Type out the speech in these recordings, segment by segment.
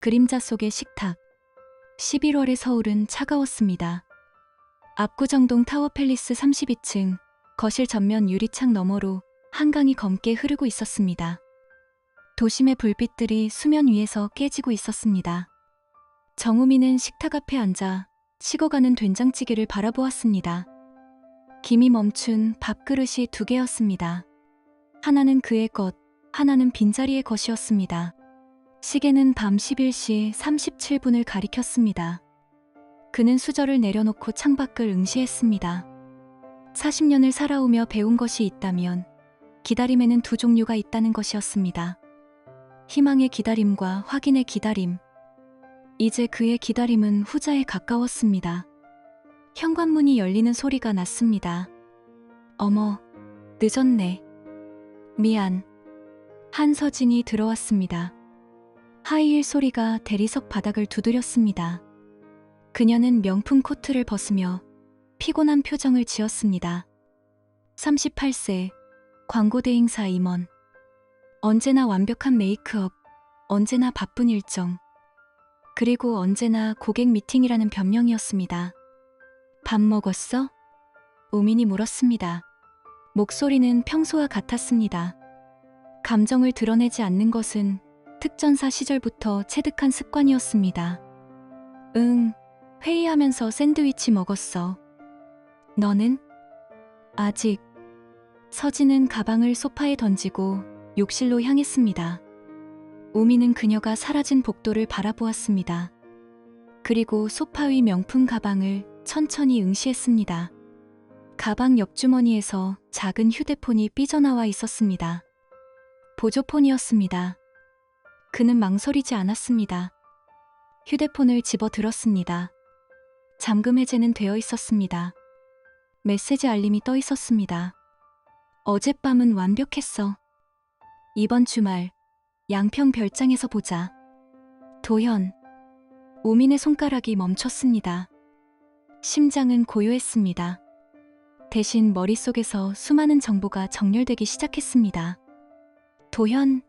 그림자 속의 식탁. 11월의 서울은 차가웠습니다. 압구정동 타워팰리스 32층 거실 전면 유리창 너머로 한강이 검게 흐르고 있었습니다. 도심의 불빛들이 수면 위에서 깨지고 있었습니다. 정우미는 식탁 앞에 앉아 식어가는 된장찌개를 바라보았습니다. 김이 멈춘 밥그릇이 2개였습니다. 하나는 그의 것, 하나는 빈자리의 것이었습니다. 시계는 밤 11시 37분을 가리켰습니다. 그는 수저를 내려놓고 창밖을 응시했습니다. 40년을 살아오며 배운 것이 있다면 기다림에는 2 종류가 있다는 것이었습니다. 희망의 기다림과 확인의 기다림. 이제 그의 기다림은 후자에 가까웠습니다. 현관문이 열리는 소리가 났습니다. 어머, 늦었네. 미안. 한서진이 들어왔습니다. 하이힐 소리가 대리석 바닥을 두드렸습니다. 그녀는 명품 코트를 벗으며 피곤한 표정을 지었습니다. 38세, 광고대행사 임원. 언제나 완벽한 메이크업, 언제나 바쁜 일정, 그리고 언제나 고객 미팅이라는 변명이었습니다. 밥 먹었어? 우민이 물었습니다. 목소리는 평소와 같았습니다. 감정을 드러내지 않는 것은 특전사 시절부터 체득한 습관이었습니다. 응, 회의하면서 샌드위치 먹었어. 너는? 아직. 서진은 가방을 소파에 던지고 욕실로 향했습니다. 우미는 그녀가 사라진 복도를 바라보았습니다. 그리고 소파 위 명품 가방을 천천히 응시했습니다. 가방 옆주머니에서 작은 휴대폰이 삐져나와 있었습니다. 보조폰이었습니다. 그는 망설이지 않았습니다. 휴대폰을 집어 들었습니다. 잠금 해제는 되어 있었습니다. 메시지 알림이 떠 있었습니다. 어젯밤은 완벽했어. 이번 주말 양평 별장에서 보자. 도현. 우민의 손가락이 멈췄습니다. 심장은 고요했습니다. 대신 머릿속에서 수많은 정보가 정렬되기 시작했습니다. 도현.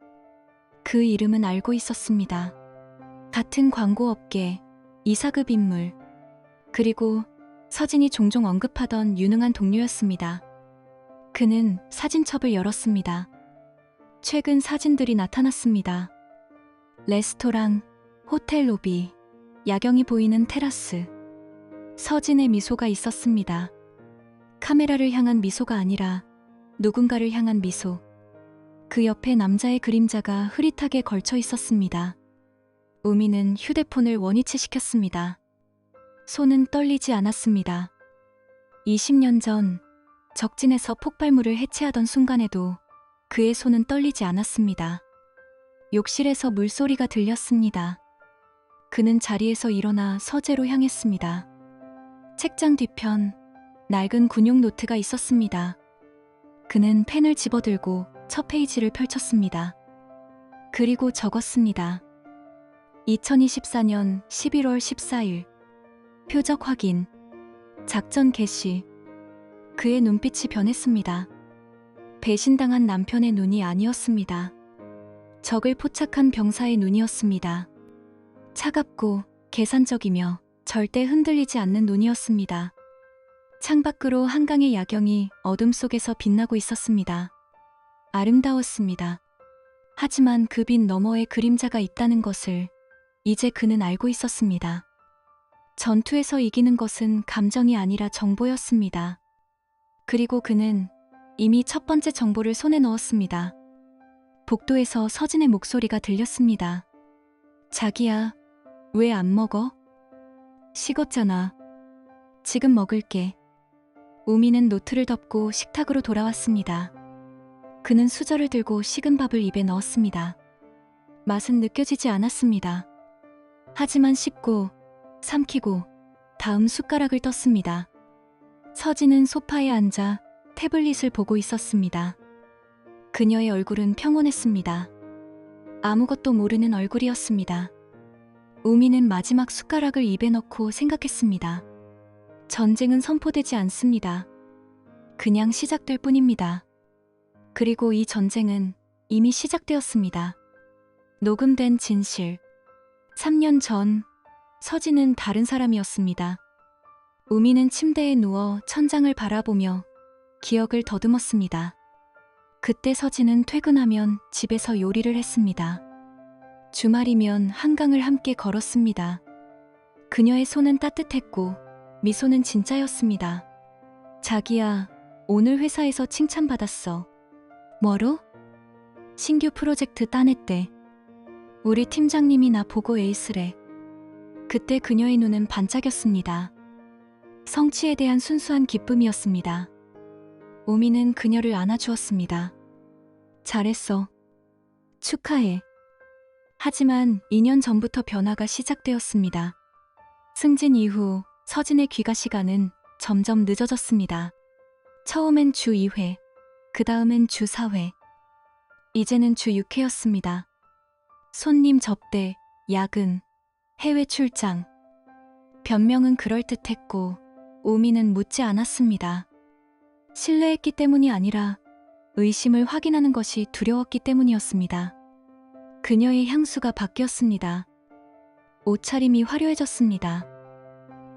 그 이름은 알고 있었습니다. 같은 광고업계, 이사급 인물, 그리고 서진이 종종 언급하던 유능한 동료였습니다. 그는 사진첩을 열었습니다. 최근 사진들이 나타났습니다. 레스토랑, 호텔 로비, 야경이 보이는 테라스. 서진의 미소가 있었습니다. 카메라를 향한 미소가 아니라 누군가를 향한 미소. 그 옆에 남자의 그림자가 흐릿하게 걸쳐 있었습니다. 우미는 휴대폰을 원위치시켰습니다. 손은 떨리지 않았습니다. 20년 전 적진에서 폭발물을 해체하던 순간에도 그의 손은 떨리지 않았습니다. 욕실에서 물소리가 들렸습니다. 그는 자리에서 일어나 서재로 향했습니다. 책장 뒤편 낡은 군용 노트가 있었습니다. 그는 펜을 집어들고 첫 페이지를 펼쳤습니다. 그리고 적었습니다. 2024년 11월 14일 표적 확인, 작전 개시. 그의 눈빛이 변했습니다. 배신당한 남편의 눈이 아니었습니다. 적을 포착한 병사의 눈이었습니다. 차갑고 계산적이며 절대 흔들리지 않는 눈이었습니다. 창밖으로 한강의 야경이 어둠 속에서 빛나고 있었습니다. 아름다웠습니다. 하지만 그 빛 너머에 그림자가 있다는 것을 이제 그는 알고 있었습니다. 전투에서 이기는 것은 감정이 아니라 정보였습니다. 그리고 그는 이미 첫 번째 정보를 손에 넣었습니다. 복도에서 서진의 목소리가 들렸습니다. 자기야, 왜 안 먹어? 식었잖아. 지금 먹을게. 우미는 노트를 덮고 식탁으로 돌아왔습니다. 그는 수저를 들고 식은 밥을 입에 넣었습니다. 맛은 느껴지지 않았습니다. 하지만 씹고, 삼키고, 다음 숟가락을 떴습니다. 서진은 소파에 앉아 태블릿을 보고 있었습니다. 그녀의 얼굴은 평온했습니다. 아무것도 모르는 얼굴이었습니다. 우미는 마지막 숟가락을 입에 넣고 생각했습니다. 전쟁은 선포되지 않습니다. 그냥 시작될 뿐입니다. 그리고 이 전쟁은 이미 시작되었습니다. 녹음된 진실, 3년 전 서진은 다른 사람이었습니다. 우미는 침대에 누워 천장을 바라보며 기억을 더듬었습니다. 그때 서진은 퇴근하면 집에서 요리를 했습니다. 주말이면 한강을 함께 걸었습니다. 그녀의 손은 따뜻했고 미소는 진짜였습니다. 자기야, 오늘 회사에서 칭찬받았어. 뭐로? 신규 프로젝트 따냈대. 우리 팀장님이 나 보고 에이스래. 그때 그녀의 눈은 반짝였습니다. 성취에 대한 순수한 기쁨이었습니다. 우미는 그녀를 안아주었습니다. 잘했어. 축하해. 하지만 2년 전부터 변화가 시작되었습니다. 승진 이후 서진의 귀가 시간은 점점 늦어졌습니다. 처음엔 주 2회, 그 다음엔 주 4회, 이제는 주 6회였습니다. 손님 접대, 야근, 해외 출장. 변명은 그럴듯했고 우미는 묻지 않았습니다. 신뢰했기 때문이 아니라 의심을 확인하는 것이 두려웠기 때문이었습니다. 그녀의 향수가 바뀌었습니다. 옷차림이 화려해졌습니다.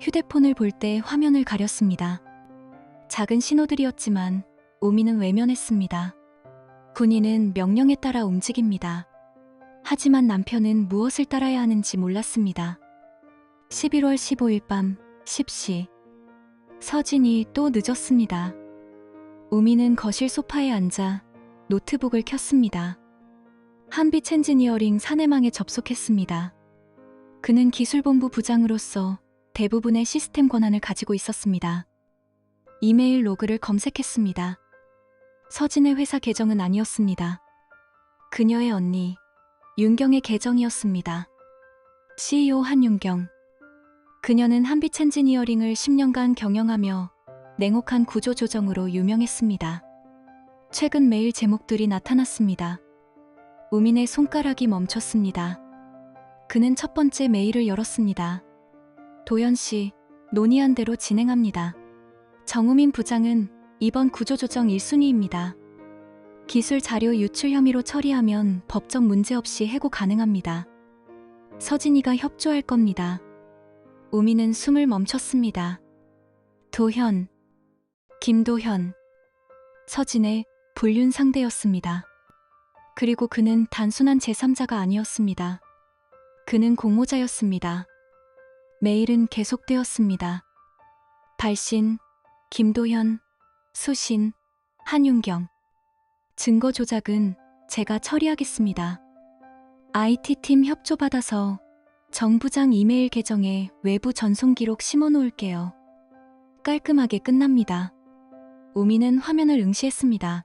휴대폰을 볼 때 화면을 가렸습니다. 작은 신호들이었지만 우미는 외면했습니다. 군인은 명령에 따라 움직입니다. 하지만 남편은 무엇을 따라야 하는지 몰랐습니다. 11월 15일 밤 10시. 서진이 또 늦었습니다. 우미는 거실 소파에 앉아 노트북을 켰습니다. 한빛 엔지니어링 사내망에 접속했습니다. 그는 기술본부 부장으로서 대부분의 시스템 권한을 가지고 있었습니다. 이메일 로그를 검색했습니다. 서진의 회사 계정은 아니었습니다. 그녀의 언니 윤경의 계정이었습니다. CEO 한윤경. 그녀는 한빛 엔지니어링을 10년간 경영하며 냉혹한 구조 조정으로 유명했습니다. 최근 메일 제목들이 나타났습니다. 우민의 손가락이 멈췄습니다. 그는 첫 번째 메일을 열었습니다. 도연 씨, 논의한 대로 진행합니다. 정우민 부장은 이번 구조조정 1순위입니다. 기술 자료 유출 혐의로 처리하면 법적 문제 없이 해고 가능합니다. 서진이가 협조할 겁니다. 우미는 숨을 멈췄습니다. 도현, 김도현, 서진의 불륜 상대였습니다. 그리고 그는 단순한 제3자가 아니었습니다. 그는 공모자였습니다. 메일은 계속되었습니다. 발신, 김도현, 수신, 한윤경. 증거 조작은 제가 처리하겠습니다. IT팀 협조받아서 정 부장 이메일 계정에 외부 전송 기록 심어놓을게요. 깔끔하게 끝납니다. 우미는 화면을 응시했습니다.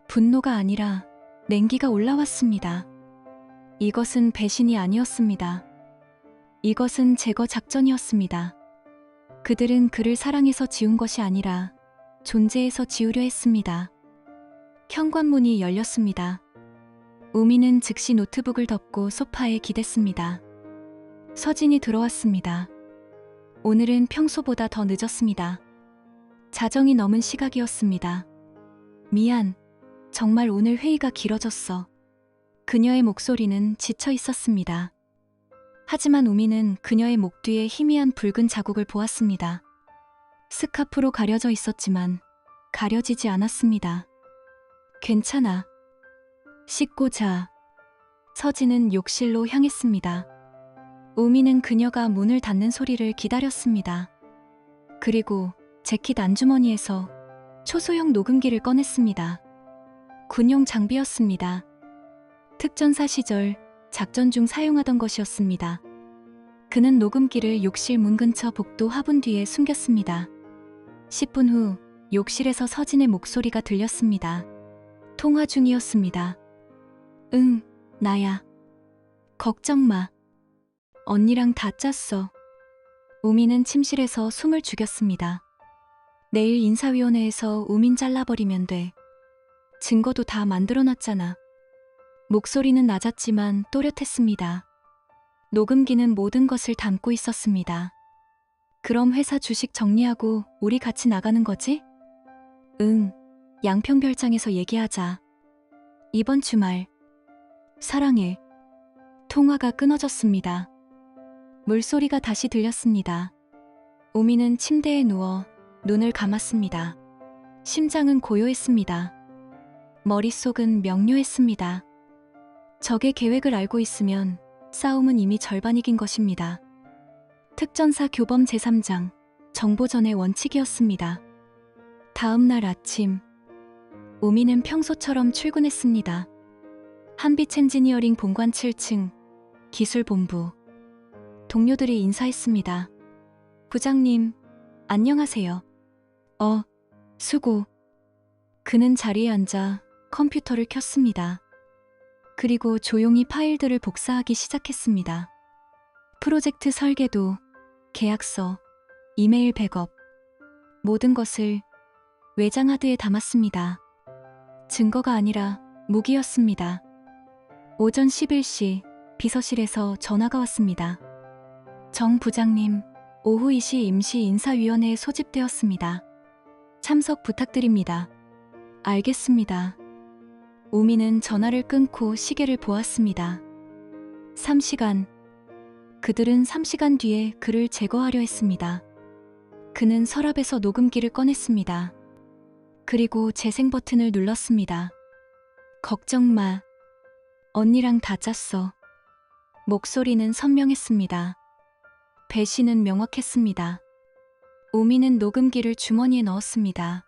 분노가 아니라 냉기가 올라왔습니다. 이것은 배신이 아니었습니다. 이것은 제거 작전이었습니다. 그들은 그를 사랑해서 지운 것이 아니라 존재해서 지우려 했습니다. 현관문이 열렸습니다. 우미는 즉시 노트북을 덮고 소파에 기댔습니다. 서진이 들어왔습니다. 오늘은 평소보다 더 늦었습니다. 자정이 넘은 시각이었습니다. 미안, 정말 오늘 회의가 길어졌어. 그녀의 목소리는 지쳐 있었습니다. 하지만 우미는 그녀의 목 뒤에 희미한 붉은 자국을 보았습니다. 스카프로 가려져 있었지만 가려지지 않았습니다. 괜찮아. 씻고 자. 서진은 욕실로 향했습니다. 우미는 그녀가 문을 닫는 소리를 기다렸습니다. 그리고 재킷 안주머니에서 초소형 녹음기를 꺼냈습니다. 군용 장비였습니다. 특전사 시절 작전 중 사용하던 것이었습니다. 그는 녹음기를 욕실 문 근처 복도 화분 뒤에 숨겼습니다. 10분 후 욕실에서 서진의 목소리가 들렸습니다. 통화 중이었습니다. 응, 나야. 걱정 마. 언니랑 다 짰어. 우미는 침실에서 숨을 죽였습니다. 내일 인사위원회에서 우민 잘라버리면 돼. 증거도 다 만들어놨잖아. 목소리는 낮았지만 또렷했습니다. 녹음기는 모든 것을 담고 있었습니다. 그럼 회사 주식 정리하고 우리 같이 나가는 거지? 응, 양평별장에서 얘기하자. 이번 주말. 사랑해. 통화가 끊어졌습니다. 물소리가 다시 들렸습니다. 우미는 침대에 누워 눈을 감았습니다. 심장은 고요했습니다. 머릿속은 명료했습니다. 적의 계획을 알고 있으면 싸움은 이미 절반 이긴 것입니다. 특전사 교범 제3장 정보전의 원칙이었습니다. 다음 날 아침, 우미는 평소처럼 출근했습니다. 한빛 엔지니어링 본관 7층 기술본부. 동료들이 인사했습니다. 부장님, 안녕하세요. 수고. 그는 자리에 앉아 컴퓨터를 켰습니다. 그리고 조용히 파일들을 복사하기 시작했습니다. 프로젝트 설계도, 계약서, 이메일 백업, 모든 것을 외장 하드에 담았습니다. 증거가 아니라 무기였습니다. 오전 11시 비서실에서 전화가 왔습니다. 정 부장님, 오후 2시 임시 인사위원회에 소집되었습니다. 참석 부탁드립니다. 알겠습니다. 우미는 전화를 끊고 시계를 보았습니다. 3시간. 그들은 3시간 뒤에 그를 제거하려 했습니다. 그는 서랍에서 녹음기를 꺼냈습니다. 그리고 재생 버튼을 눌렀습니다. 걱정 마. 언니랑 다 짰어. 목소리는 선명했습니다. 배신은 명확했습니다. 우미는 녹음기를 주머니에 넣었습니다.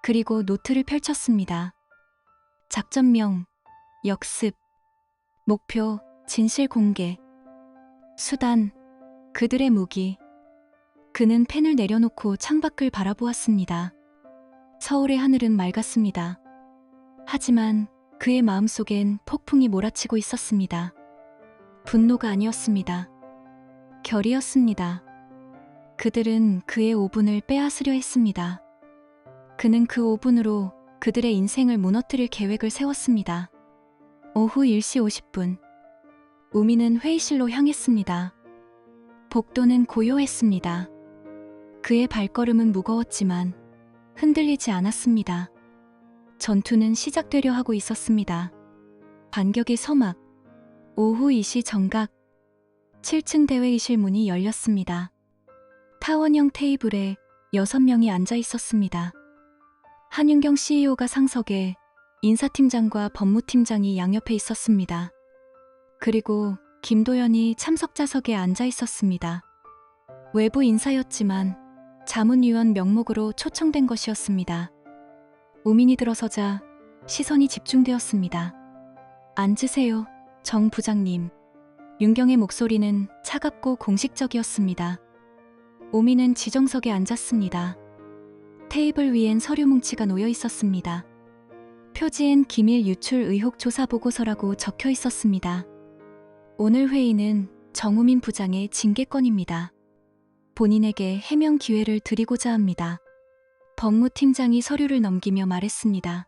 그리고 노트를 펼쳤습니다. 작전명, 역습, 목표, 진실 공개, 수단, 그들의 무기. 그는 펜을 내려놓고 창밖을 바라보았습니다. 서울의 하늘은 맑았습니다. 하지만 그의 마음속엔 폭풍이 몰아치고 있었습니다. 분노가 아니었습니다. 결이었습니다. 그들은 그의 5분을 빼앗으려 했습니다. 그는 그 5분으로 그들의 인생을 무너뜨릴 계획을 세웠습니다. 오후 1시 50분. 우미는 회의실로 향했습니다. 복도는 고요했습니다. 그의 발걸음은 무거웠지만 흔들리지 않았습니다. 전투는 시작되려 하고 있었습니다. 반격의 서막. 오후 2시 정각. 7층 대회의실 문이 열렸습니다. 타원형 테이블에 6명이 앉아 있었습니다. 한윤경 CEO가 상석에 인사팀장과 법무팀장이 양옆에 있었습니다. 그리고 김도연이 참석자석에 앉아 있었습니다. 외부 인사였지만 자문위원 명목으로 초청된 것이었습니다. 우민이 들어서자 시선이 집중되었습니다. 앉으세요, 정 부장님. 윤경의 목소리는 차갑고 공식적이었습니다. 우민은 지정석에 앉았습니다. 테이블 위엔 서류 뭉치가 놓여 있었습니다. 표지엔 기밀 유출 의혹 조사 보고서라고 적혀 있었습니다. 오늘 회의는 정우민 부장의 징계권입니다. 본인에게 해명 기회를 드리고자 합니다. 법무팀장이 서류를 넘기며 말했습니다.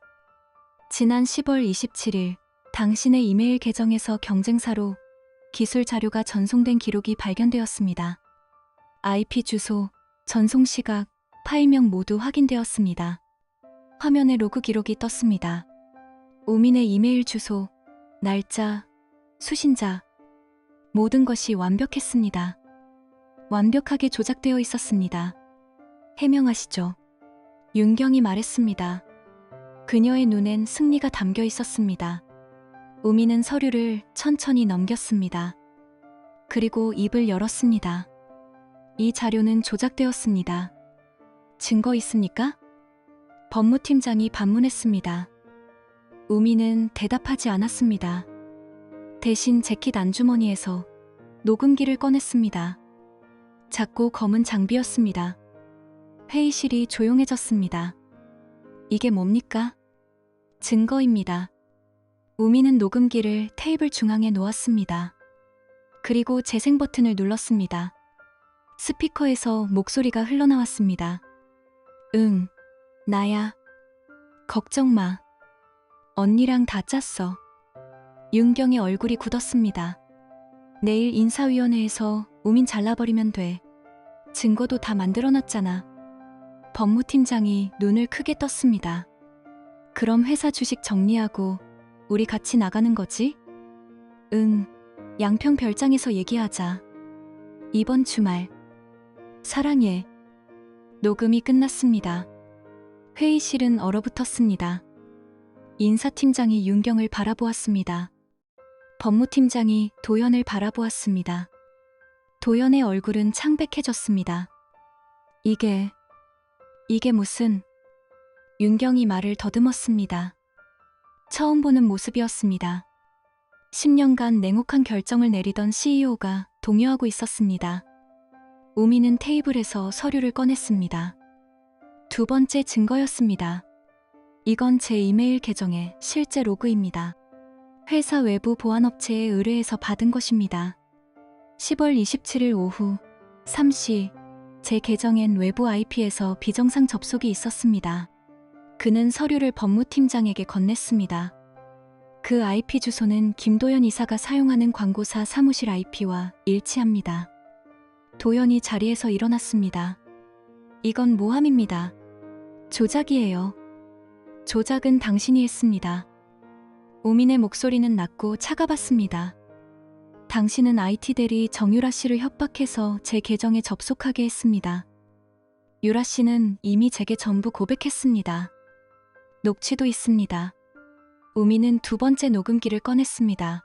지난 10월 27일 당신의 이메일 계정에서 경쟁사로 기술 자료가 전송된 기록이 발견되었습니다. IP 주소, 전송 시각, 파일명 모두 확인되었습니다. 화면에 로그 기록이 떴습니다. 우민의 이메일 주소, 날짜, 수신자, 모든 것이 완벽했습니다. 완벽하게 조작되어 있었습니다. 해명하시죠. 윤경이 말했습니다. 그녀의 눈엔 승리가 담겨 있었습니다. 우미는 서류를 천천히 넘겼습니다. 그리고 입을 열었습니다. 이 자료는 조작되었습니다. 증거 있습니까? 법무팀장이 반문했습니다. 우미는 대답하지 않았습니다. 대신 재킷 안주머니에서 녹음기를 꺼냈습니다. 작고 검은 장비였습니다. 회의실이 조용해졌습니다. 이게 뭡니까? 증거입니다. 우미는 녹음기를 테이블 중앙에 놓았습니다. 그리고 재생 버튼을 눌렀습니다. 스피커에서 목소리가 흘러나왔습니다. 응, 나야. 걱정 마. 언니랑 다 짰어. 윤경의 얼굴이 굳었습니다. 내일 인사위원회에서 우민 잘라버리면 돼. 증거도 다 만들어놨잖아. 법무팀장이 눈을 크게 떴습니다. 그럼 회사 주식 정리하고 우리 같이 나가는 거지? 응, 양평 별장에서 얘기하자. 이번 주말. 사랑해. 녹음이 끝났습니다. 회의실은 얼어붙었습니다. 인사팀장이 윤경을 바라보았습니다. 법무팀장이 도연을 바라보았습니다. 도연의 얼굴은 창백해졌습니다. 이게 무슨... 윤경이 말을 더듬었습니다. 처음 보는 모습이었습니다. 10년간 냉혹한 결정을 내리던 CEO가 동요하고 있었습니다. 우미는 테이블에서 서류를 꺼냈습니다. 두 번째 증거였습니다. 이건 제 이메일 계정의 실제 로그입니다. 회사 외부 보안업체에 의뢰해서 받은 것입니다. 10월 27일 오후 3시 제 계정엔 외부 IP에서 비정상 접속이 있었습니다. 그는 서류를 법무팀장에게 건넸습니다. 그 IP 주소는 김도연 이사가 사용하는 광고사 사무실 IP와 일치합니다. 도연이 자리에서 일어났습니다. 이건 모함입니다. 조작이에요. 조작은 당신이 했습니다. 우민의 목소리는 낮고 차가웠습니다. 당신은 IT 대리 정유라 씨를 협박해서 제 계정에 접속하게 했습니다. 유라 씨는 이미 제게 전부 고백했습니다. 녹취도 있습니다. 우미는 두 번째 녹음기를 꺼냈습니다.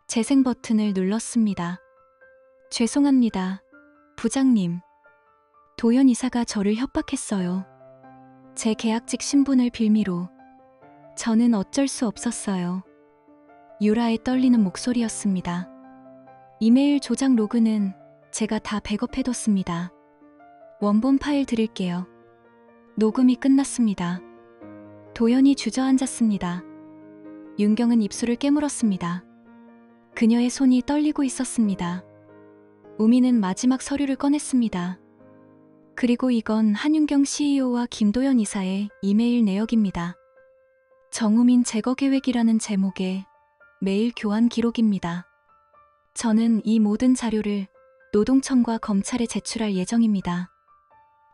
재생 버튼을 눌렀습니다. 죄송합니다. 부장님. 도연 이사가 저를 협박했어요. 제 계약직 신분을 빌미로. 저는 어쩔 수 없었어요. 유라의 떨리는 목소리였습니다. 이메일 조작 로그는 제가 다 백업해뒀습니다. 원본 파일 드릴게요. 녹음이 끝났습니다. 도연이 주저앉았습니다. 윤경은 입술을 깨물었습니다. 그녀의 손이 떨리고 있었습니다. 우미는 마지막 서류를 꺼냈습니다. 그리고 이건 한윤경 CEO와 김도연 이사의 이메일 내역입니다. 정우민 제거 계획이라는 제목의 메일 교환 기록입니다. 저는 이 모든 자료를 노동청과 검찰에 제출할 예정입니다.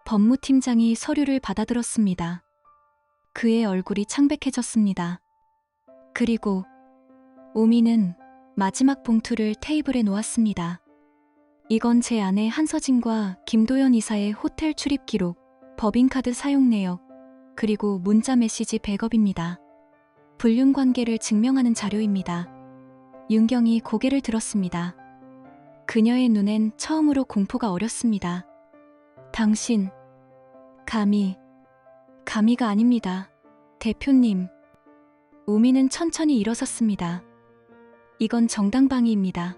법무팀장이 서류를 받아들었습니다. 그의 얼굴이 창백해졌습니다. 그리고 우미는 마지막 봉투를 테이블에 놓았습니다. 이건 제 아내 한서진과 김도연 이사의 호텔 출입 기록, 법인카드 사용 내역, 그리고 문자 메시지 백업입니다. 불륜 관계를 증명하는 자료입니다. 윤경이 고개를 들었습니다. 그녀의 눈엔 처음으로 공포가 어렸습니다. 당신, 감히가 아닙니다. 대표님. 우미는 천천히 일어섰습니다. 이건 정당방위입니다.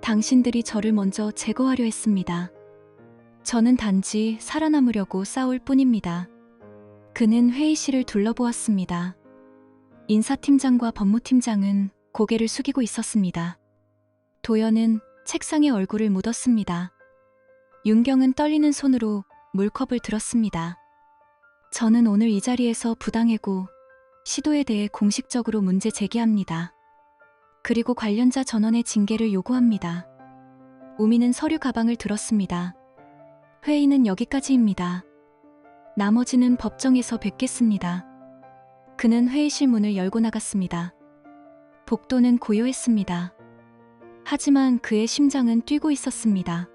당신들이 저를 먼저 제거하려 했습니다. 저는 단지 살아남으려고 싸울 뿐입니다. 그는 회의실을 둘러보았습니다. 인사팀장과 법무팀장은 고개를 숙이고 있었습니다. 도연은 책상에 얼굴을 묻었습니다. 윤경은 떨리는 손으로 물컵을 들었습니다. 저는 오늘 이 자리에서 부당해고 시도에 대해 공식적으로 문제 제기합니다. 그리고 관련자 전원의 징계를 요구합니다. 우미는 서류 가방을 들었습니다. 회의는 여기까지입니다. 나머지는 법정에서 뵙겠습니다. 그는 회의실 문을 열고 나갔습니다. 복도는 고요했습니다. 하지만 그의 심장은 뛰고 있었습니다.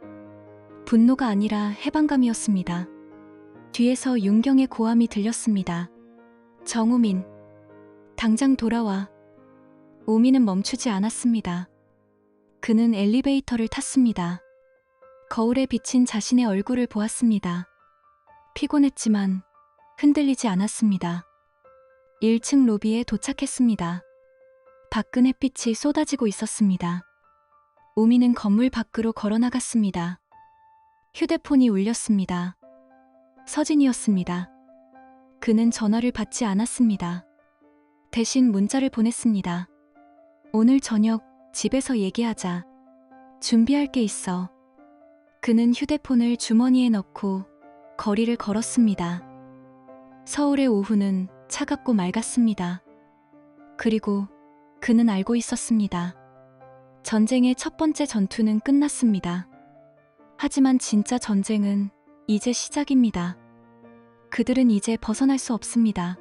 분노가 아니라 해방감이었습니다. 뒤에서 윤경의 고함이 들렸습니다. 정우민, 당장 돌아와. 우미는 멈추지 않았습니다. 그는 엘리베이터를 탔습니다. 거울에 비친 자신의 얼굴을 보았습니다. 피곤했지만 흔들리지 않았습니다. 1층 로비에 도착했습니다. 밖은 햇빛이 쏟아지고 있었습니다. 우미는 건물 밖으로 걸어나갔습니다. 휴대폰이 울렸습니다. 서진이었습니다. 그는 전화를 받지 않았습니다. 대신 문자를 보냈습니다. 오늘 저녁 집에서 얘기하자. 준비할 게 있어. 그는 휴대폰을 주머니에 넣고 거리를 걸었습니다. 서울의 오후는 차갑고 맑았습니다. 그리고 그는 알고 있었습니다. 전쟁의 첫 번째 전투는 끝났습니다. 하지만 진짜 전쟁은 이제 시작입니다. 그들은 이제 벗어날 수 없습니다.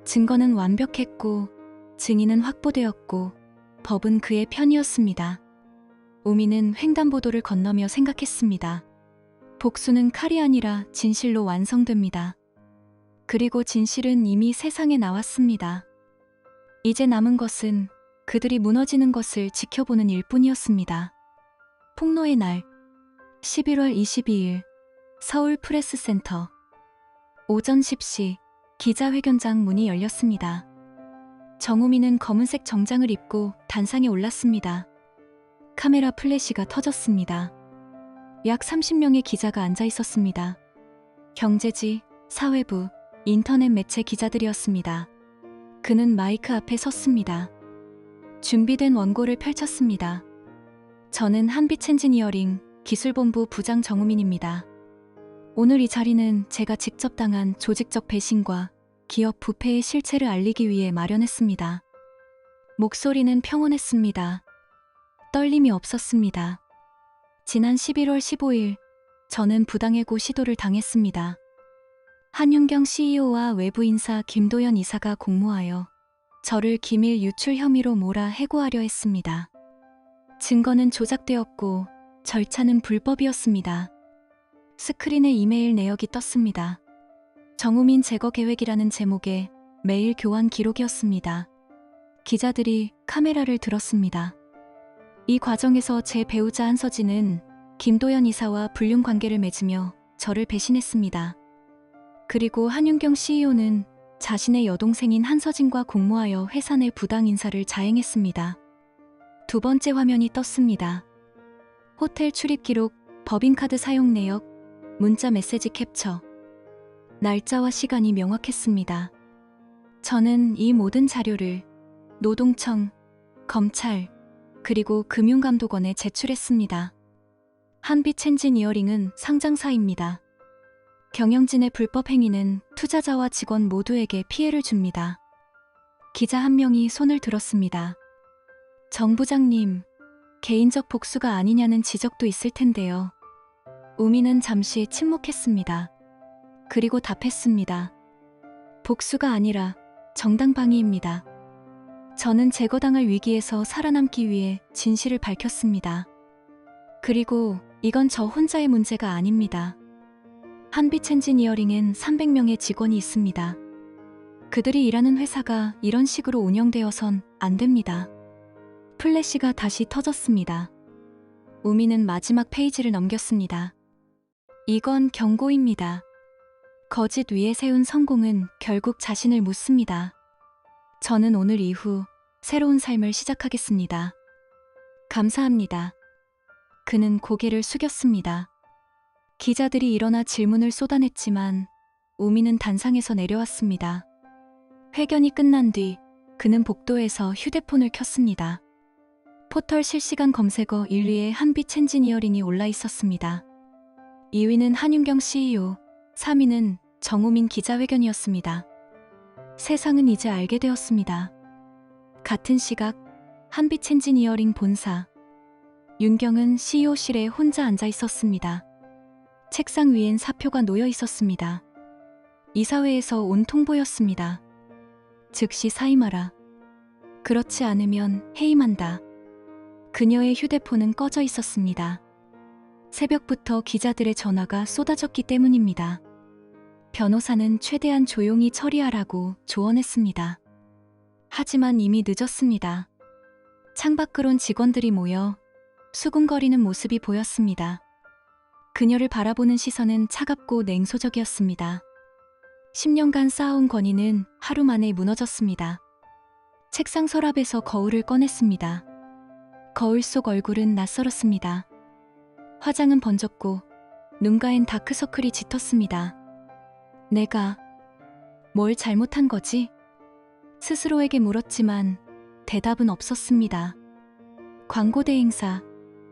증거는 완벽했고 증인은 확보되었고 법은 그의 편이었습니다. 우미는 횡단보도를 건너며 생각했습니다. 복수는 칼이 아니라 진실로 완성됩니다. 그리고 진실은 이미 세상에 나왔습니다. 이제 남은 것은 그들이 무너지는 것을 지켜보는 일뿐이었습니다. 폭로의 날 11월 22일 서울 프레스센터 오전 10시 기자회견장 문이 열렸습니다. 정우미는 검은색 정장을 입고 단상에 올랐습니다. 카메라 플래시가 터졌습니다. 약 30명의 기자가 앉아 있었습니다. 경제지, 사회부, 인터넷 매체 기자들이었습니다. 그는 마이크 앞에 섰습니다. 준비된 원고를 펼쳤습니다. 저는 한빛엔지니어링 기술본부 부장 정우민입니다. 오늘 이 자리는 제가 직접 당한 조직적 배신과 기업 부패의 실체를 알리기 위해 마련했습니다. 목소리는 평온했습니다. 떨림이 없었습니다. 지난 11월 15일 저는 부당해고 시도를 당했습니다. 한윤경 CEO와 외부 인사 김도연 이사가 공모하여 저를 기밀 유출 혐의로 몰아 해고하려 했습니다. 증거는 조작되었고 절차는 불법이었습니다. 스크린에 이메일 내역이 떴습니다. 정우민 제거 계획이라는 제목의 메일 교환 기록이었습니다. 기자들이 카메라를 들었습니다. 이 과정에서 제 배우자 한서진은 김도연 이사와 불륜 관계를 맺으며 저를 배신했습니다. 그리고 한윤경 CEO는 자신의 여동생인 한서진과 공모하여 회사 내 부당 인사를 자행했습니다. 두 번째 화면이 떴습니다. 호텔 출입 기록, 법인카드 사용 내역, 문자 메시지 캡처. 날짜와 시간이 명확했습니다. 저는 이 모든 자료를 노동청, 검찰, 그리고 금융감독원에 제출했습니다. 한빛엔지니어링은 상장사입니다. 경영진의 불법 행위는 투자자와 직원 모두에게 피해를 줍니다. 기자 한 명이 손을 들었습니다. 정 부장님, 개인적 복수가 아니냐는 지적도 있을 텐데요. 우미는 잠시 침묵했습니다. 그리고 답했습니다. 복수가 아니라 정당방위입니다. 저는 제거당할 위기에서 살아남기 위해 진실을 밝혔습니다. 그리고 이건 저 혼자의 문제가 아닙니다. 한빛엔지니어링엔 300명의 직원이 있습니다. 그들이 일하는 회사가 이런 식으로 운영되어선 안 됩니다. 플래시가 다시 터졌습니다. 우미는 마지막 페이지를 넘겼습니다. 이건 경고입니다. 거짓 위에 세운 성공은 결국 자신을 묻습니다. 저는 오늘 이후 새로운 삶을 시작하겠습니다. 감사합니다. 그는 고개를 숙였습니다. 기자들이 일어나 질문을 쏟아냈지만 우미는 단상에서 내려왔습니다. 회견이 끝난 뒤 그는 복도에서 휴대폰을 켰습니다. 포털 실시간 검색어 1위에 한빛엔지니어링이 올라 있었습니다. 2위는 한윤경 CEO, 3위는 정우민 기자회견이었습니다. 세상은 이제 알게 되었습니다. 같은 시각 한빛엔지니어링 본사. 윤경은 CEO실에 혼자 앉아 있었습니다. 책상 위엔 사표가 놓여 있었습니다. 이사회에서 온 통보였습니다. 즉시 사임하라. 그렇지 않으면 해임한다. 그녀의 휴대폰은 꺼져 있었습니다. 새벽부터 기자들의 전화가 쏟아졌기 때문입니다. 변호사는 최대한 조용히 처리하라고 조언했습니다. 하지만 이미 늦었습니다. 창밖으로 온 직원들이 모여 수군거리는 모습이 보였습니다. 그녀를 바라보는 시선은 차갑고 냉소적이었습니다. 10년간 쌓아온 권위는 하루 만에 무너졌습니다. 책상 서랍에서 거울을 꺼냈습니다. 거울 속 얼굴은 낯설었습니다. 화장은 번졌고 눈가엔 다크서클이 짙었습니다. 내가 뭘 잘못한 거지? 스스로에게 물었지만 대답은 없었습니다. 광고대 행사,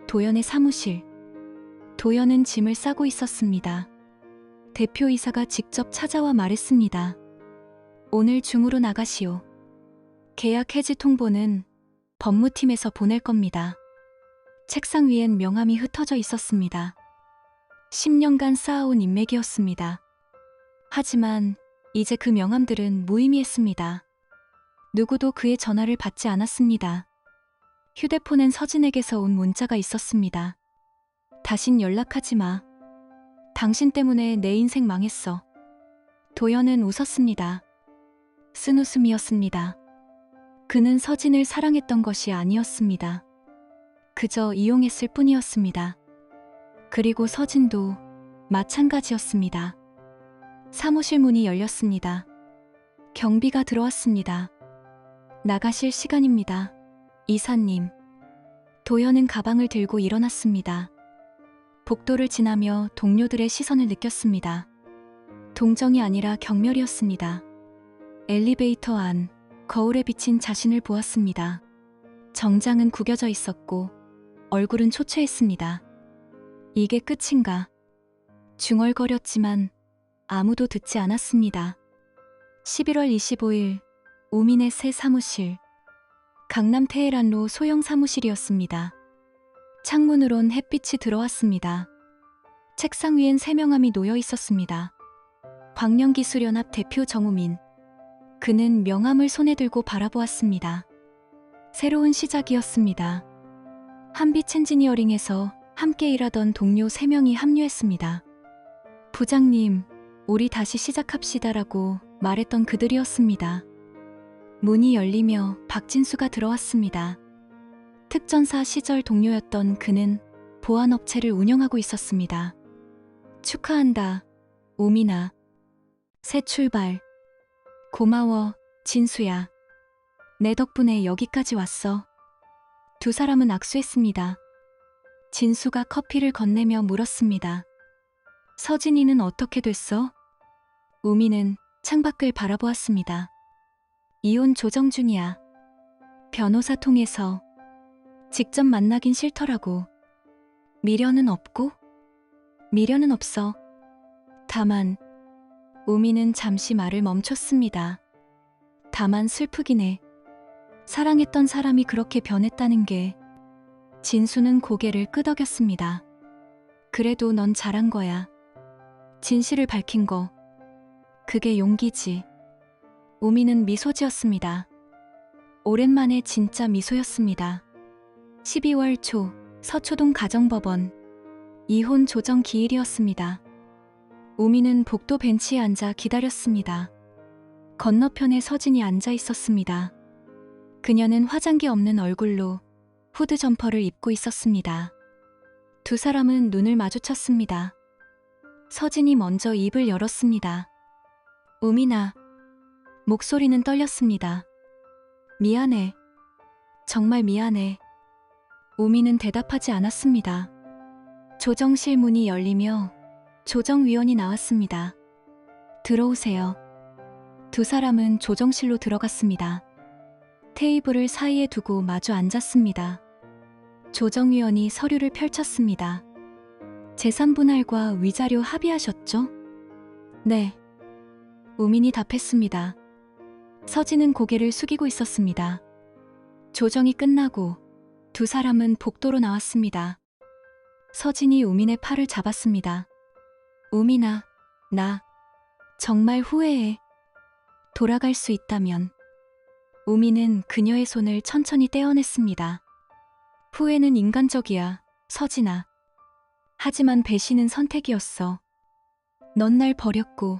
도연의 사무실. 도연은 짐을 싸고 있었습니다. 대표이사가 직접 찾아와 말했습니다. 오늘 중으로 나가시오. 계약 해지 통보는 법무팀에서 보낼 겁니다. 책상 위엔 명함이 흩어져 있었습니다. 10년간 쌓아온 인맥이었습니다. 하지만 이제 그 명함들은 무의미했습니다. 누구도 그의 전화를 받지 않았습니다. 휴대폰엔 서진에게서 온 문자가 있었습니다. 다신 연락하지 마. 당신 때문에 내 인생 망했어. 도연은 웃었습니다. 쓴 웃음이었습니다. 그는 서진을 사랑했던 것이 아니었습니다. 그저 이용했을 뿐이었습니다. 그리고 서진도 마찬가지였습니다. 사무실 문이 열렸습니다. 경비가 들어왔습니다. 나가실 시간입니다. 이사님. 도연은 가방을 들고 일어났습니다. 복도를 지나며 동료들의 시선을 느꼈습니다. 동정이 아니라 경멸이었습니다. 엘리베이터 안, 거울에 비친 자신을 보았습니다. 정장은 구겨져 있었고 얼굴은 초췌했습니다. 이게 끝인가? 중얼거렸지만 아무도 듣지 않았습니다. 11월 25일 우민의 새 사무실. 강남 테헤란로 소형 사무실이었습니다. 창문으론 햇빛이 들어왔습니다. 책상 위엔 세명함이 놓여 있었습니다. 광명기술연합 대표 정우민. 그는 명함을 손에 들고 바라보았습니다. 새로운 시작이었습니다. 한빛 엔지니어링에서 함께 일하던 동료 3명이 합류했습니다. 부장님, 우리 다시 시작합시다라고 말했던 그들이었습니다. 문이 열리며 박진수가 들어왔습니다. 특전사 시절 동료였던 그는 보안업체를 운영하고 있었습니다. 축하한다, 우민아. 새 출발. 고마워, 진수야. 내 덕분에 여기까지 왔어. 두 사람은 악수했습니다. 진수가 커피를 건네며 물었습니다. 서진이는 어떻게 됐어? 우민은 창밖을 바라보았습니다. 이혼 조정 중이야. 변호사 통해서. 직접 만나긴 싫더라고. 미련은 없고? 미련은 없어. 다만, 우민은 잠시 말을 멈췄습니다. 다만 슬프긴 해. 사랑했던 사람이 그렇게 변했다는 게. 진수는 고개를 끄덕였습니다. 그래도 넌 잘한 거야. 진실을 밝힌 거. 그게 용기지. 우민은 미소 지었습니다. 오랜만에 진짜 미소였습니다. 12월 초 서초동 가정법원. 이혼 조정 기일이었습니다. 우민은 복도 벤치에 앉아 기다렸습니다. 건너편에 서진이 앉아 있었습니다. 그녀는 화장기 없는 얼굴로 후드 점퍼를 입고 있었습니다. 두 사람은 눈을 마주쳤습니다. 서진이 먼저 입을 열었습니다. 우민아. 목소리는 떨렸습니다. 미안해. 정말 미안해. 우민은 대답하지 않았습니다. 조정실 문이 열리며 조정위원이 나왔습니다. 들어오세요. 두 사람은 조정실로 들어갔습니다. 테이블을 사이에 두고 마주 앉았습니다. 조정위원이 서류를 펼쳤습니다. 재산분할과 위자료 합의하셨죠? 네. 우민이 답했습니다. 서진은 고개를 숙이고 있었습니다. 조정이 끝나고 두 사람은 복도로 나왔습니다. 서진이 우민의 팔을 잡았습니다. 우민아, 나 정말 후회해. 돌아갈 수 있다면. 우민은 그녀의 손을 천천히 떼어냈습니다. 후회는 인간적이야, 서진아. 하지만 배신은 선택이었어. 넌 날 버렸고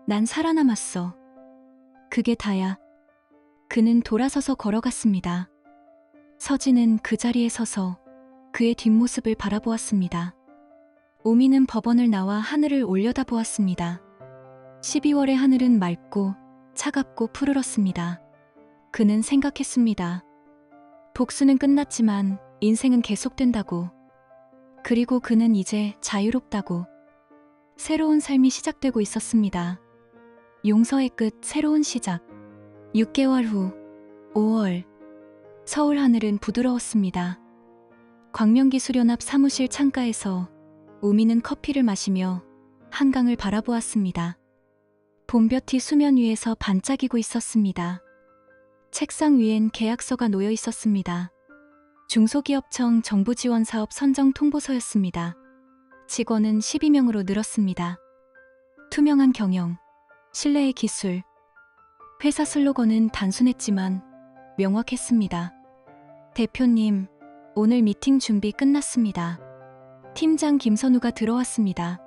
난 살아남았어. 그게 다야. 그는 돌아서서 걸어갔습니다. 서진은 그 자리에 서서 그의 뒷모습을 바라보았습니다. 우민은 법원을 나와 하늘을 올려다보았습니다. 12월의 하늘은 맑고 차갑고 푸르렀습니다. 그는 생각했습니다. 복수는 끝났지만 인생은 계속된다고. 그리고 그는 이제 자유롭다고. 새로운 삶이 시작되고 있었습니다. 용서의 끝, 새로운 시작. 6개월 후 5월. 서울 하늘은 부드러웠습니다. 광명기술연합 사무실 창가에서 우민은 커피를 마시며 한강을 바라보았습니다. 봄볕이 수면 위에서 반짝이고 있었습니다. 책상 위엔 계약서가 놓여 있었습니다. 중소기업청 정부지원사업 선정 통보서였습니다. 직원은 12명으로 늘었습니다. 투명한 경영, 신뢰의 기술. 회사 슬로건은 단순했지만 명확했습니다. 대표님, 오늘 미팅 준비 끝났습니다. 팀장 김선우가 들어왔습니다.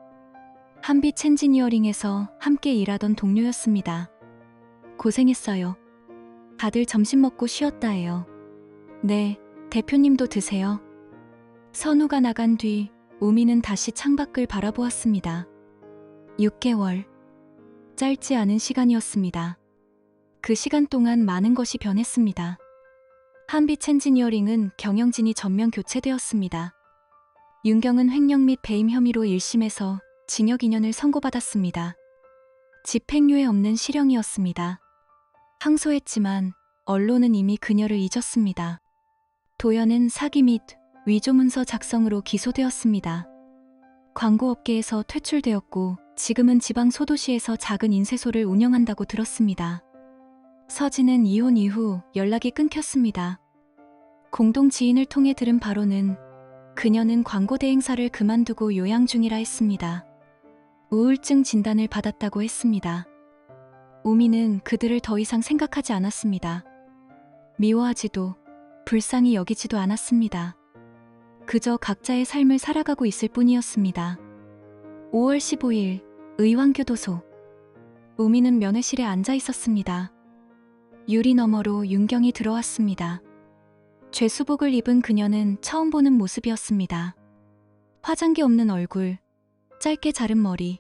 한빛 엔지니어링에서 함께 일하던 동료였습니다. 고생했어요. 다들 점심 먹고 쉬었다 해요. 네, 대표님도 드세요. 선우가 나간 뒤 우미는 다시 창밖을 바라보았습니다. 6개월. 짧지 않은 시간이었습니다. 그 시간 동안 많은 것이 변했습니다. 한빛 엔지니어링은 경영진이 전면 교체되었습니다. 윤경은 횡령 및 배임 혐의로 1심에서 징역 2년을 선고받았습니다. 집행유예 없는 실형이었습니다. 항소했지만 언론은 이미 그녀를 잊었습니다. 도연은 사기 및 위조문서 작성으로 기소되었습니다. 광고업계에서 퇴출되었고 지금은 지방 소도시에서 작은 인쇄소를 운영한다고 들었습니다. 서진은 이혼 이후 연락이 끊겼습니다. 공동 지인을 통해 들은 바로는 그녀는 광고 대행사를 그만두고 요양 중이라 했습니다. 우울증 진단을 받았다고 했습니다. 우미는 그들을 더 이상 생각하지 않았습니다. 미워하지도 불쌍히 여기지도 않았습니다. 그저 각자의 삶을 살아가고 있을 뿐이었습니다. 5월 15일 의왕교도소. 우미는 면회실에 앉아 있었습니다. 유리 너머로 윤경이 들어왔습니다. 죄수복을 입은 그녀는 처음 보는 모습이었습니다. 화장기 없는 얼굴, 짧게 자른 머리.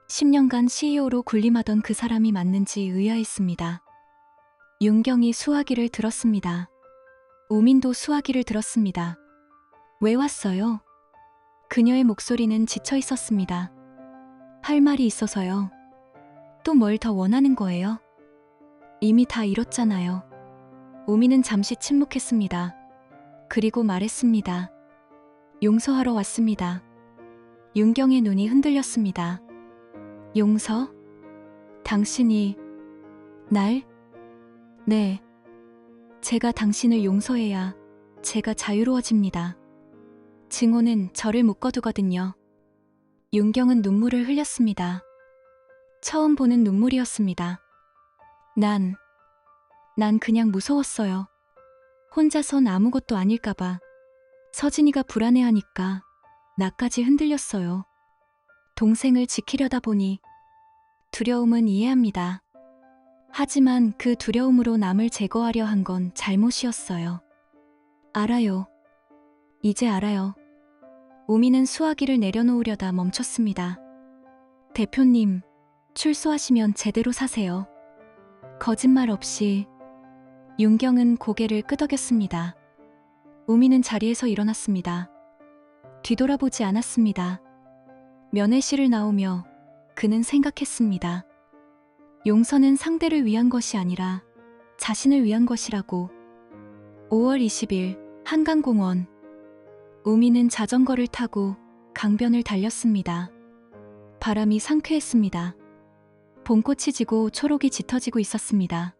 10년간 CEO로 군림하던 그 사람이 맞는지 의아했습니다. 윤경이 수화기를 들었습니다. 우민도 수화기를 들었습니다. 왜 왔어요? 그녀의 목소리는 지쳐 있었습니다. 할 말이 있어서요. 또 뭘 더 원하는 거예요? 이미 다 잃었잖아요. 우미는 잠시 침묵했습니다. 그리고 말했습니다. 용서하러 왔습니다. 윤경의 눈이 흔들렸습니다. 용서? 당신이 날? 네. 제가 당신을 용서해야 제가 자유로워집니다. 증오는 저를 묶어두거든요. 윤경은 눈물을 흘렸습니다. 처음 보는 눈물이었습니다. 난 그냥 무서웠어요. 혼자선 아무것도 아닐까봐. 서진이가 불안해하니까 나까지 흔들렸어요. 동생을 지키려다 보니 두려움은 이해합니다. 하지만 그 두려움으로 남을 제거하려 한 건 잘못이었어요. 알아요. 이제 알아요. 우미는 수화기를 내려놓으려다 멈췄습니다. 대표님, 출소하시면 제대로 사세요. 거짓말 없이. 윤경은 고개를 끄덕였습니다. 우미는 자리에서 일어났습니다. 뒤돌아보지 않았습니다. 면회실을 나오며 그는 생각했습니다. 용서는 상대를 위한 것이 아니라 자신을 위한 것이라고. 5월 20일 한강공원. 우미는 자전거를 타고 강변을 달렸습니다. 바람이 상쾌했습니다. 봄꽃이 지고 초록이 짙어지고 있었습니다.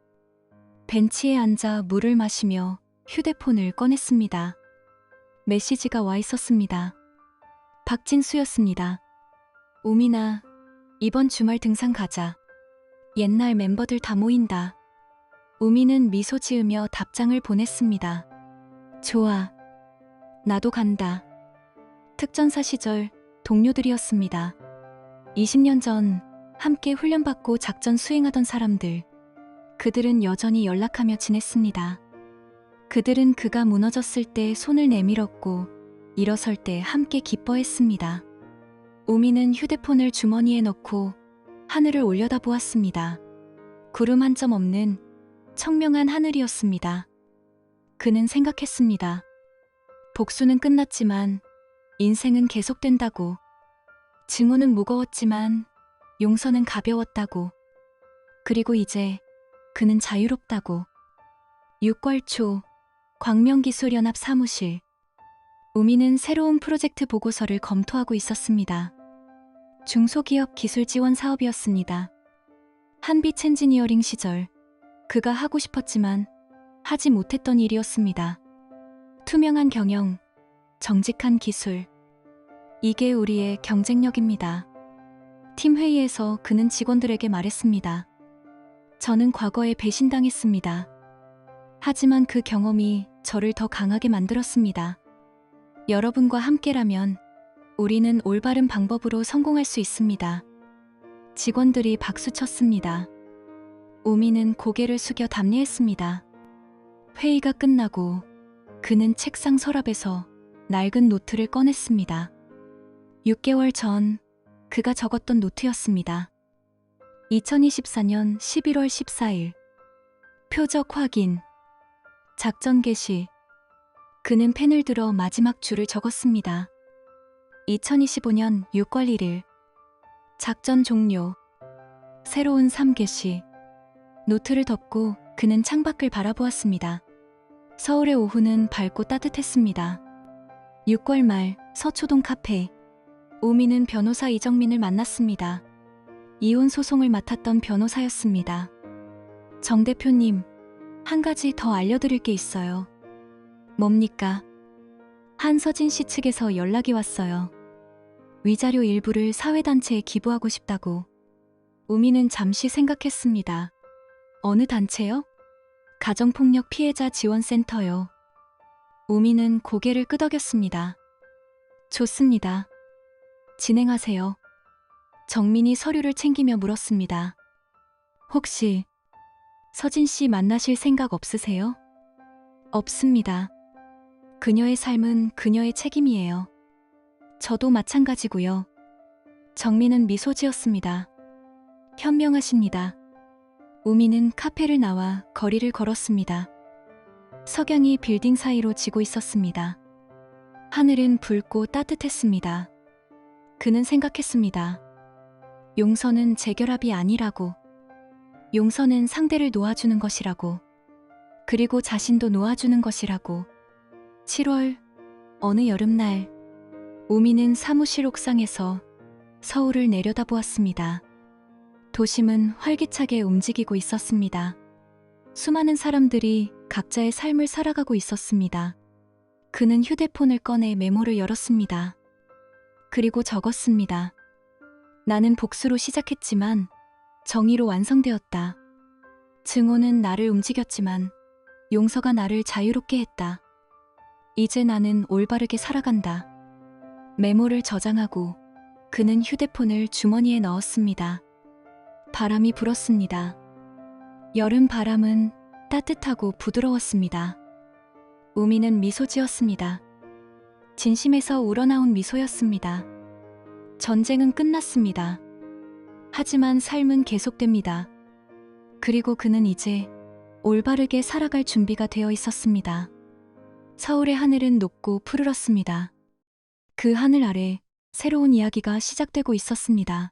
벤치에 앉아 물을 마시며 휴대폰을 꺼냈습니다. 메시지가 와 있었습니다. 박진수였습니다. 우민아, 이번 주말 등산 가자. 옛날 멤버들 다 모인다. 우미는 미소 지으며 답장을 보냈습니다. 좋아. 나도 간다. 특전사 시절 동료들이었습니다. 20년 전 함께 훈련받고 작전 수행하던 사람들. 그들은 여전히 연락하며 지냈습니다. 그들은 그가 무너졌을 때 손을 내밀었고 일어설 때 함께 기뻐했습니다. 우미는 휴대폰을 주머니에 넣고 하늘을 올려다보았습니다. 구름 한 점 없는 청명한 하늘이었습니다. 그는 생각했습니다. 복수는 끝났지만 인생은 계속된다고. 증오는 무거웠지만 용서는 가벼웠다고. 그리고 이제 그는 자유롭다고. 6월 초 광명기술연합 사무실. 우미는 새로운 프로젝트 보고서를 검토하고 있었습니다. 중소기업 기술 지원 사업이었습니다. 한빛 엔지니어링 시절 그가 하고 싶었지만 하지 못했던 일이었습니다. 투명한 경영, 정직한 기술. 이게 우리의 경쟁력입니다. 팀 회의에서 그는 직원들에게 말했습니다. 저는 과거에 배신당했습니다. 하지만 그 경험이 저를 더 강하게 만들었습니다. 여러분과 함께라면 우리는 올바른 방법으로 성공할 수 있습니다. 직원들이 박수쳤습니다. 우미는 고개를 숙여 답례했습니다. 회의가 끝나고 그는 책상 서랍에서 낡은 노트를 꺼냈습니다. 6개월 전 그가 적었던 노트였습니다. 2024년 11월 14일. 표적 확인. 작전 개시. 그는 펜을 들어 마지막 줄을 적었습니다. 2025년 6월 1일. 작전 종료. 새로운 3개시. 노트를 덮고 그는 창밖을 바라보았습니다. 서울의 오후는 밝고 따뜻했습니다. 6월 말 서초동 카페. 우미는 변호사 이정민을 만났습니다. 이혼 소송을 맡았던 변호사였습니다. 정 대표님, 한 가지 더 알려드릴 게 있어요. 뭡니까? 한서진 씨 측에서 연락이 왔어요. 위자료 일부를 사회단체에 기부하고 싶다고. 우미는 잠시 생각했습니다. 어느 단체요? 가정폭력 피해자 지원센터요. 우미는 고개를 끄덕였습니다. 좋습니다. 진행하세요. 정민이 서류를 챙기며 물었습니다. 혹시 서진 씨 만나실 생각 없으세요? 없습니다. 그녀의 삶은 그녀의 책임이에요. 저도 마찬가지고요. 정민은 미소 지었습니다. 현명하십니다. 우미는 카페를 나와 거리를 걸었습니다. 석양이 빌딩 사이로 지고 있었습니다. 하늘은 붉고 따뜻했습니다. 그는 생각했습니다. 용서는 재결합이 아니라고. 용서는 상대를 놓아주는 것이라고. 그리고 자신도 놓아주는 것이라고. 7월 어느 여름날 우미는 사무실 옥상에서 서울을 내려다보았습니다. 도심은 활기차게 움직이고 있었습니다. 수많은 사람들이 각자의 삶을 살아가고 있었습니다. 그는 휴대폰을 꺼내 메모를 열었습니다. 그리고 적었습니다. 나는 복수로 시작했지만 정의로 완성되었다. 증오는 나를 움직였지만 용서가 나를 자유롭게 했다. 이제 나는 올바르게 살아간다. 메모를 저장하고 그는 휴대폰을 주머니에 넣었습니다. 바람이 불었습니다. 여름 바람은 따뜻하고 부드러웠습니다. 우미는 미소 지었습니다. 진심에서 우러나온 미소였습니다. 전쟁은 끝났습니다. 하지만 삶은 계속됩니다. 그리고 그는 이제 올바르게 살아갈 준비가 되어 있었습니다. 서울의 하늘은 높고 푸르렀습니다. 그 하늘 아래 새로운 이야기가 시작되고 있었습니다.